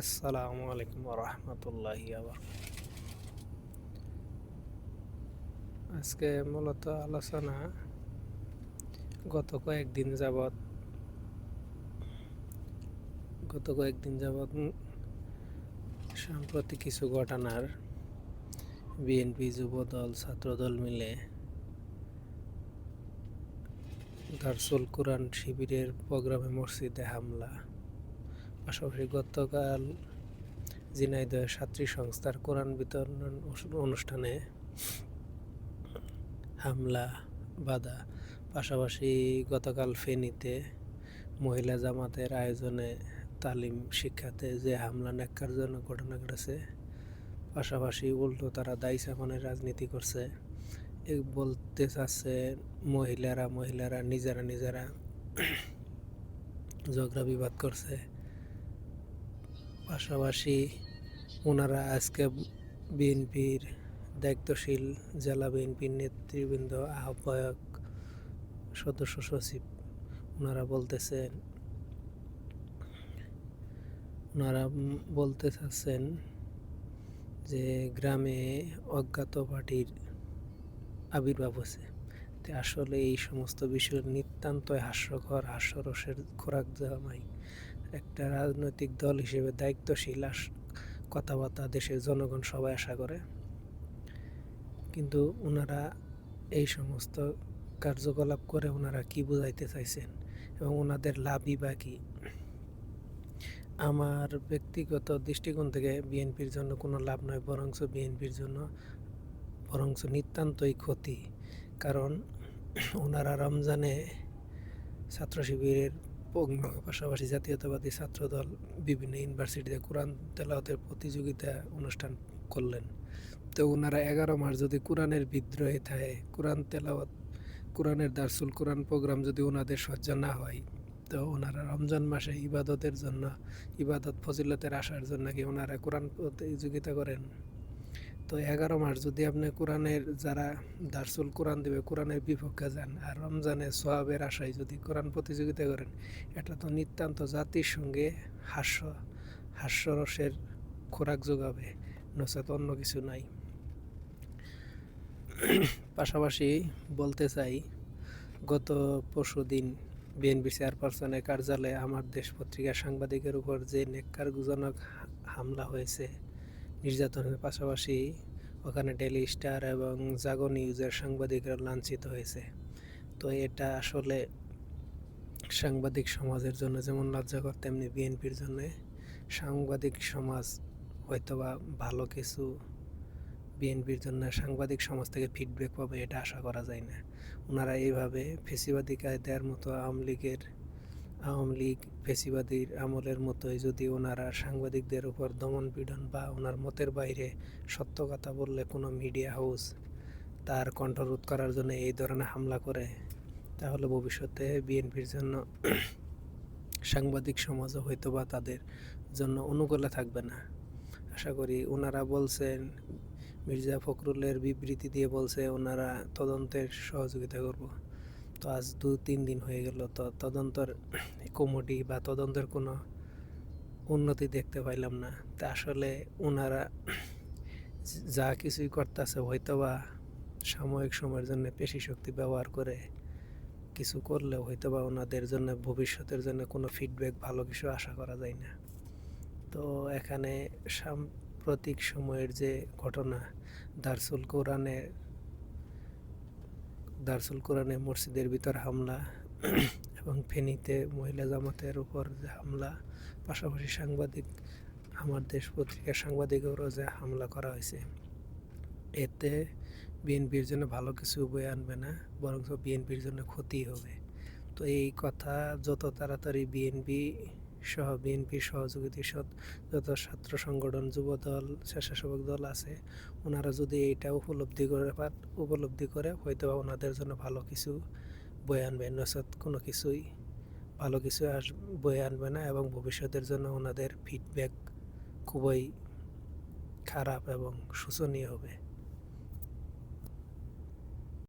আসসালামু আলাইকুম রহমতুল্লাহি আবার আজকে মূলত আলোচনা গত কয়েকদিন যাবৎ সাম্প্রতিক কিছু ঘটনার বিএনপি যুবদল ছাত্রদল মিলে দারসুল কুরআন শিবিরের প্রোগ্রামে মসজিদে হামলা, পাশাপাশি গতকাল ঝিনাইদহ ছাত্রী সংস্থার কোরআন বিতরণ অনুষ্ঠানে হামলা বাধা, পাশাপাশি গতকাল ফেনীতে মহিলা জামাতের আয়োজনে তালিম শিক্ষাতে যে হামলা ন্যাক্কারজনক ঘটনা ঘটেছে, পাশাপাশি উল্টো তারা দায়ী চাপানের রাজনীতি করছে। বলতে চাচ্ছে মহিলারা নিজেরা ঝগড়া বিবাদ করছে। পাশাপাশি ওনারা আজকে বিএনপির দায়িত্বশীল জেলা বিএনপির নেতৃবৃন্দ, আহ্বায়ক, সদস্য সচিব ওনারা বলতে চাচ্ছেন যে গ্রামে অজ্ঞাত পার্টির আবির্ভাব হয়েছে। আসলে এই সমস্ত বিষয় নিতান্তই হাস্যকর, হাস্যরসের খোরাক জামাই। একটা রাজনৈতিক দল হিসেবে দায়িত্বশীল কথাবার্তা দেশের জনগণ সবাই আশা করে, কিন্তু ওনারা এই সমস্ত কার্যকলাপ করে ওনারা কি বোঝাইতে চাইছেন এবং ওনাদের লাভই বা কি? আমার ব্যক্তিগত দৃষ্টিকোণ থেকে বিএনপির জন্য কোনো লাভ নয়, বরঞ্চ নিতান্তই ক্ষতি। কারণ ওনারা রমজানে ছাত্র শিবিরের পাশাপাশি জাতীয়তাবাদী ছাত্রদল বিভিন্ন ইউনিভার্সিটিতে কোরআন তেলাওয়াতের প্রতিযোগিতা অনুষ্ঠান করলেন। তো ওনারা 11 মাস যদি কোরআনের বিদ্রোহে থাকে, কোরআনের দারসুল কোরআন প্রোগ্রাম যদি ওনাদের সহ্য না হয়, তো ওনারা রমজান মাসে ইবাদত ফজিলতের আসার জন্য কি ওনারা কোরআন প্রতিযোগিতা করেন? তো 11 মাস যদি আপনি কোরআনের যারা দারসুল কোরআন দেবে কোরআনের বিপক্ষে যান আর রমজানে সোয়াবের আশায় যদি কোরআন প্রতিযোগিতা করেন, এটা তো নিতান্ত জাতির সঙ্গে হাস্যরসের খোরাক যোগাবে, নচেত অন্য কিছু নাই। পাশাপাশি বলতে চাই, গত পরশুদিন বিএনপি চেয়ারপারসনের কার্যালয়ে আমার দেশ পত্রিকার সাংবাদিকের উপর যে ন্যাক্কারজনক হামলা হয়েছে, নির্যাতনের পাশাপাশি ওখানে ডেইলি স্টার এবং জাগো নিউজের সাংবাদিকরা লাঞ্ছিত হয়েছে। তো এটা আসলে সাংবাদিক সমাজের জন্য যেমন লজ্জাকর, তেমনি বিএনপির জন্য। সাংবাদিক সমাজ হয়তোবা ভালো কিছু বিএনপির জন্য সাংবাদিক সমাজ থেকে ফিডব্যাক পাবে, এটা আশা করা যায় না। ওনারা এইভাবে ফেসিবাদী কায়দার মতো আওয়ামী লীগ ফেসিবাদীর আমলের মতোই যদি ওনারা সাংবাদিকদের উপর দমন পীড়ন বা ওনার মতের বাইরে সত্য কথা বললে কোনো মিডিয়া হাউস তার কণ্ঠরোধ করার জন্য এই ধরনের হামলা করে, তাহলে ভবিষ্যতে বিএনপির জন্য সাংবাদিক সমাজও হয়তো বা তাদের জন্য অনুকূলে থাকবে না। আশা করি ওনারা বলছেন, মির্জা ফখরুলের বিবৃতি দিয়ে বলছে ওনারা তদন্তের সহযোগিতা করব। তো আজ 2-3 দিন হয়ে গেল, তো তদন্তের কমিটি বা তদন্তের কোনো উন্নতি দেখতে পাইলাম না। তা আসলে ওনারা যা কিছুই করতেছে হয়তোবা সাময়িক সময়ের জন্য পেশি শক্তি ব্যবহার করে কিছু করলেও হয়তোবা ওনাদের জন্য ভবিষ্যতের জন্য কোনো ফিডব্যাক ভালো কিছু আশা করা যায় না। তো এখানে সাম্প্রতিক সময়ের যে ঘটনা, দারসুল কোরআনে মসজিদের ভিতর হামলা এবং ফেনীতে মহিলা জামাতের উপর যে হামলা, পাশাপাশি আমার দেশ পত্রিকার সাংবাদিকেরও যে হামলা করা হয়েছে, এতে বিএনপির জন্য ভালো কিছু বয়ে আনবে না, বরং বিএনপির জন্য ক্ষতি হবে। তো এই কথা যত তাড়াতাড়ি বিএনপির সহযোগিতা যত ছাত্র সংগঠন, যুবদল, স্বেচ্ছাসেবক দল আছে, ওনারা যদি এটা উপলব্ধি করে হয়তো ওনাদের জন্য ভালো কিছু বয়ে আনবে, নচেত কোনো কিছুই ভালো কিছু বয়ে আনবে না এবং ভবিষ্যতের জন্য ওনাদের ফিডব্যাক খুবই খারাপ এবং শোচনীয় হবে।